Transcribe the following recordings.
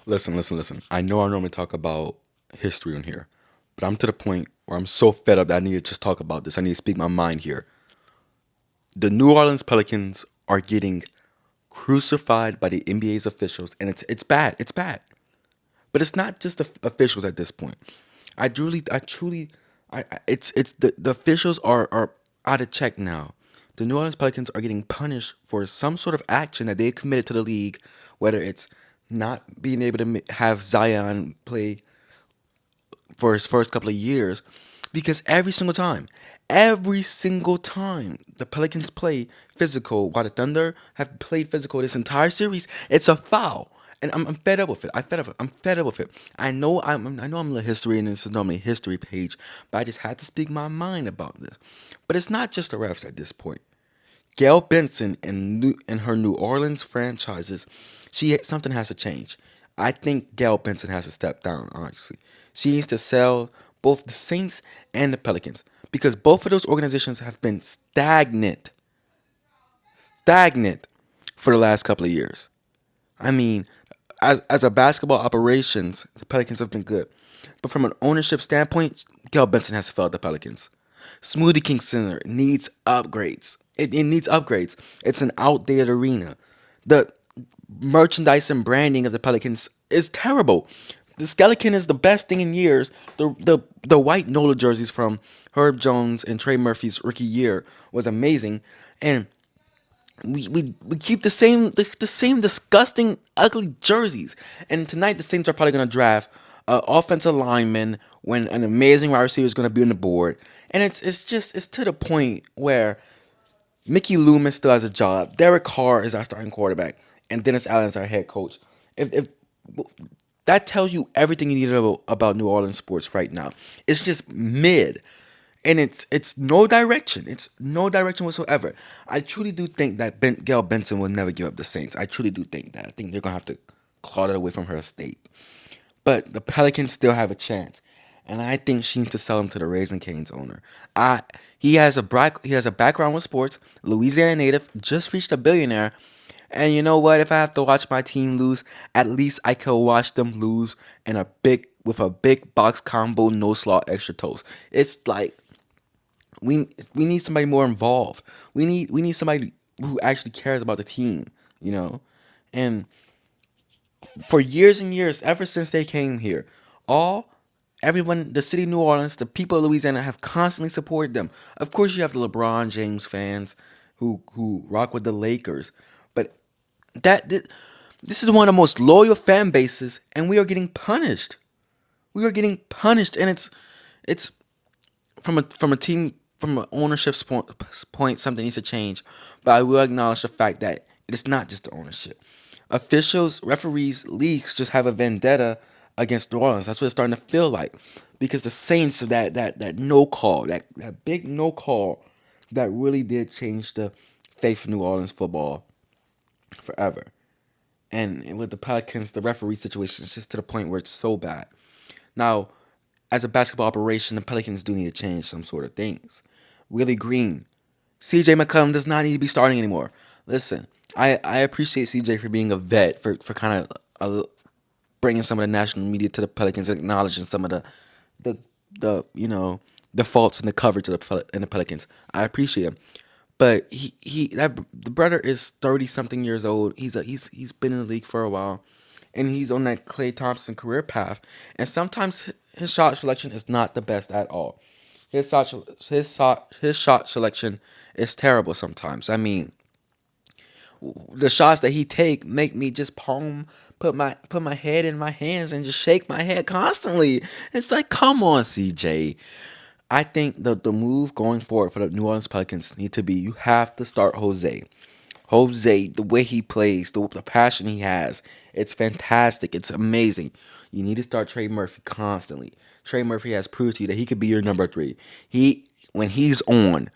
Listen. I know I normally talk about history on here, but I'm to the point where I'm so fed up that I need to just talk about this. I need to speak my mind here. The New Orleans Pelicans are getting crucified by the NBA's officials, and it's bad. It's bad. But it's not just the officials at this point. It's the officials are out of check now. The New Orleans Pelicans are getting punished for some sort of action that they committed to the league, whether it's not being able to have Zion play for his first couple of years, because every single time the Pelicans play physical, while the Thunder have played physical this entire series, it's a foul. And I'm fed up with it. I'm fed up with it. I know I'm a history, and this is normally a history page, but I just had to speak my mind about this. But it's not just the refs at this point. Gail Benson and her New Orleans franchises, something has to change. I think Gail Benson has to step down. Honestly, she needs to sell both the Saints and the Pelicans because both of those organizations have been stagnant for the last couple of years. I mean, as a basketball operations, the Pelicans have been good. But from an ownership standpoint, Gail Benson has failed the Pelicans. Smoothie King Center needs upgrades. It needs upgrades. It's an outdated arena. The merchandise and branding of the Pelicans is terrible. The skeleton is the best thing in years. The white NOLA jerseys from Herb Jones and Trey Murphy's rookie year was amazing. And we keep the same disgusting ugly jerseys. And tonight the Saints are probably gonna draft offensive lineman when an amazing wide receiver is gonna be on the board. And it's to the point where Mickey Loomis still has a job. Derek Carr is our starting quarterback, and Dennis Allen is our head coach. If that tells you everything you need to know about New Orleans sports right now. It's just mid, and it's no direction. It's no direction whatsoever. I truly do think that Gail Benson will never give up the Saints. I truly do think that. I think they're gonna have to claw it away from her estate. But the Pelicans still have a chance, and I think she needs to sell him to the Raising Cane's owner. I he has a background with sports. Louisiana native, just reached a billionaire, and you know what? If I have to watch my team lose, at least I can watch them lose in a big box combo, no slaw, extra toast. It's like we need somebody more involved. We need somebody who actually cares about the team. You know, and for years and years, ever since they came here, all everyone, the city of New Orleans, the people of Louisiana have constantly supported them. Of course, you have the LeBron James fans who rock with the Lakers, but that this is one of the most loyal fan bases, and we are getting punished. We are getting punished, and it's from a team from an ownership point, something needs to change. But I will acknowledge the fact that it's not just the ownership. Officials, referees, leagues just have a vendetta against New Orleans. That's what it's starting to feel like, because the Saints, that no call, that big no call, that really did change the face of New Orleans football forever. And with the Pelicans, the referee situation is just to the point where it's so bad. Now, as a basketball operation, the Pelicans do need to change some sort of things. Willie Green, CJ McCollum does not need to be starting anymore. Listen, I appreciate CJ for being a vet, for kind of bringing some of the national media to the Pelicans, acknowledging some of the the faults in the coverage of in the Pelicans. I appreciate him, but the brother is 30 something years old. He's been in the league for a while, and he's on that Klay Thompson career path. And sometimes his shot selection is not the best at all. His shot selection is terrible sometimes. I mean, the shots that he take make me just put my head in my hands and just shake my head constantly. It's like, come on, CJ. I think the move going forward for the New Orleans Pelicans need to be, you have to start Jose. Jose, the way he plays, the passion he has, it's fantastic. It's amazing. You need to start Trey Murphy constantly. Trey Murphy has proved to you that he could be your number three. When he's on,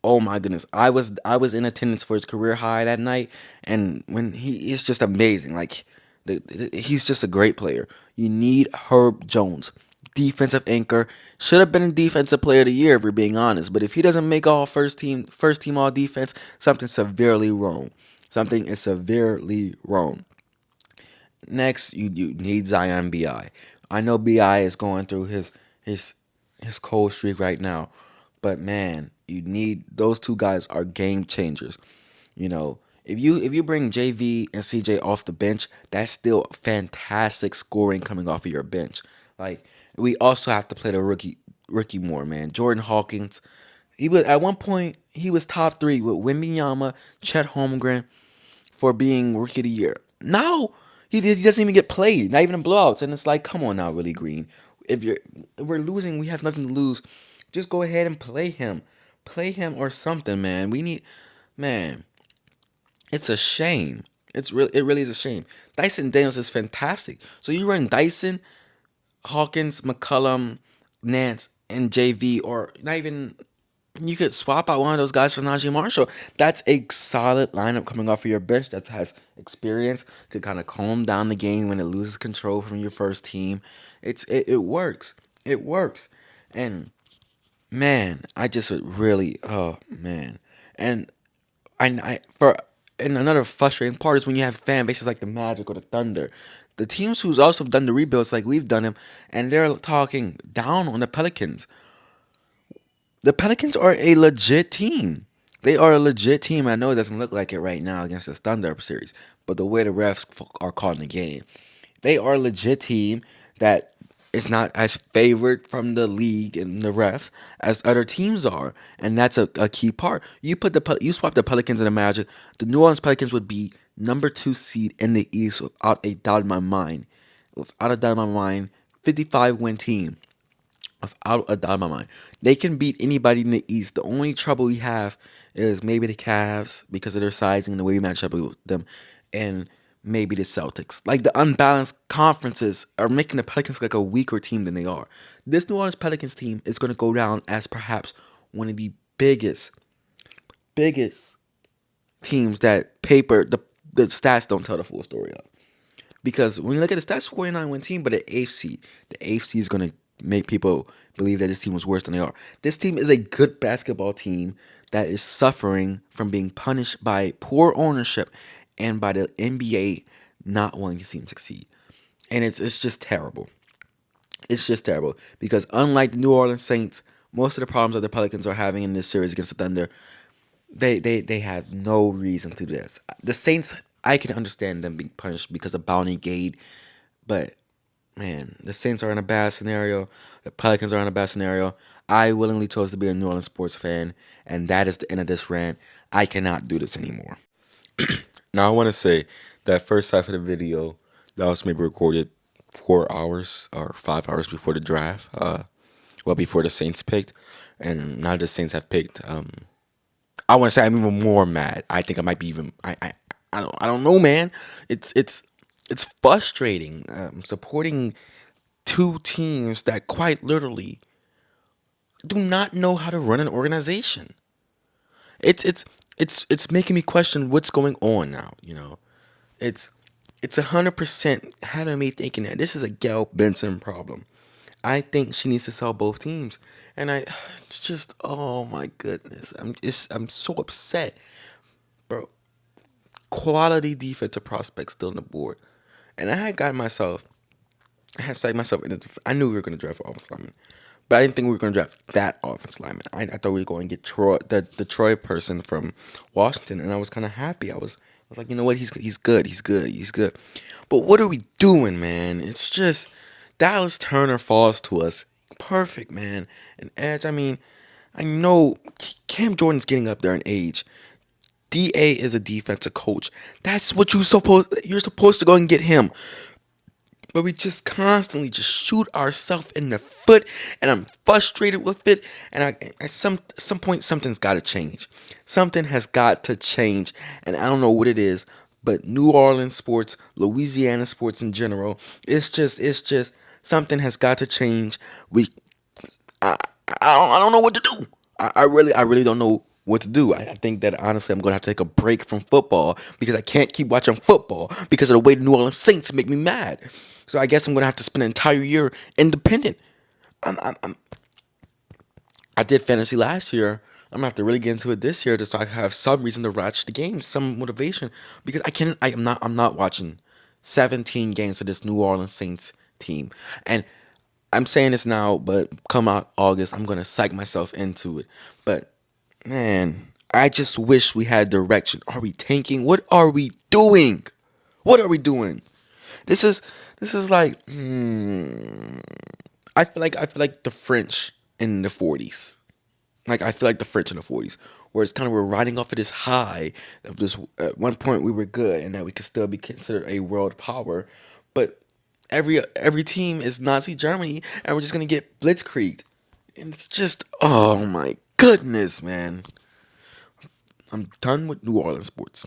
oh my goodness, I was in attendance for his career high that night, and when he is just amazing. Like he's just a great player. You need Herb Jones, defensive anchor. Should have been a defensive player of the year if we're being honest. But if he doesn't make all first team all defense, something's severely wrong. Something is severely wrong. next you need Zion Bi. I know Bi is going through his his cold streak right now, but man, you need those two guys are game changers. If you bring JV and CJ off the bench, that's still fantastic scoring coming off of your bench. Like we also have to play the rookie more, man. Jordan Hawkins, he was at one point he was top three with Wembanyama, Chet Holmgren for being rookie of the year. Now he doesn't even get played, not even in blowouts, and it's like, come on now, Willie Green. If we're losing, we have nothing to lose. Just go ahead and play him or something, man. We need, man. It's a shame. It really is a shame. Dyson Daniels is fantastic. So you run Dyson, Hawkins, McCullum, Nance, and JV, or not even you could swap out one of those guys for Najee Marshall. That's a solid lineup coming off of your bench that has experience, could kind of calm down the game when it loses control from your first team. It works. It works. And man, I just would really, oh man. And I for and another frustrating part is when you have fan bases like the Magic or the Thunder, the teams who's also done the rebuilds like we've done them, and they're talking down on the Pelicans. The Pelicans are a legit team. They are a legit team. I know it doesn't look like it right now against the Thunder series, but the way the refs are calling the game, they are a legit team that is not as favored from the league and the refs as other teams are, and that's a key part. You swap the Pelicans and the Magic, the New Orleans Pelicans would be number two seed in the East without a doubt in my mind. Without a doubt in my mind, 55-win team without a doubt in my mind. They can beat anybody in the East. The only trouble we have is maybe the Cavs because of their sizing and the way we match up with them, and maybe the Celtics. Like the unbalanced conferences are making the Pelicans like a weaker team than they are. This New Orleans Pelicans team is going to go down as perhaps one of the biggest teams that the stats don't tell the full story of. Because when you look at the stats, 49-win team, but the eighth seed is going to make people believe that this team was worse than they are. This team is a good basketball team that is suffering from being punished by poor ownership and by the NBA not wanting to see them succeed. And it's just terrible. It's just terrible because unlike the New Orleans Saints, most of the problems that the Pelicans are having in this series against the Thunder, they have no reason to do this. The Saints, I can understand them being punished because of Bounty Gate, but man, the Saints are in a bad scenario. The Pelicans are in a bad scenario. I willingly chose to be a New Orleans sports fan, and that is the end of this rant. I cannot do this anymore. Now I want to say that first half of the video that was maybe recorded 4 hours or 5 hours before the draft. Well, before the Saints picked, and now the Saints have picked. I want to say I'm even more mad. I think I might be even. I don't know, man. It's frustrating supporting two teams that quite literally do not know how to run an organization. It's it's it's making me question what's going on now. It's it's 100% having me thinking that this is a Gail Benson problem. I think she needs to sell both teams, and it's just, oh my goodness, I'm so upset, bro. Quality defensive prospects still on the board, and I had psyched myself in. I knew we were going to draft an offensive lineman, but I didn't think we were going to draft that offensive lineman. I thought we were going to get the Troy person from Washington, and I was kind of happy. I was like, you know what? He's good. He's good. He's good. But what are we doing, man? It's just Dallas Turner falls to us. Perfect, man. And Edge. I mean, I know Cam Jordan's getting up there in age. Da is a defensive coach. That's what you're supposed to go and get him. But we just constantly just shoot ourselves in the foot, and I'm frustrated with it. And at some point, something's got to change. Something has got to change, and I don't know what it is. But New Orleans sports, Louisiana sports in general, it's just something has got to change. We I don't know what to do. I really don't know what to do. I think that honestly I'm gonna have to take a break from football because I can't keep watching football because of the way the New Orleans Saints make me mad. So I guess I'm gonna have to spend an entire year independent. I did fantasy last year. I'm gonna have to really get into it this year to start have some reason to watch the game, some motivation because I can't. I'm not watching 17 games to this New Orleans Saints team. And I'm saying this now, but come out August, I'm gonna psych myself into it. But man, I just wish we had direction. Are we tanking? What are we doing? What are we doing? This is this is like I feel like the French in the 40s. Like I feel like the French in the 40s, where it's kind of we're riding off of this high of this. At one point we were good, and that we could still be considered a world power, but every team is Nazi Germany, and we're just gonna get blitzkrieged. And it's just, oh my goodness, man. I'm done with New Orleans sports.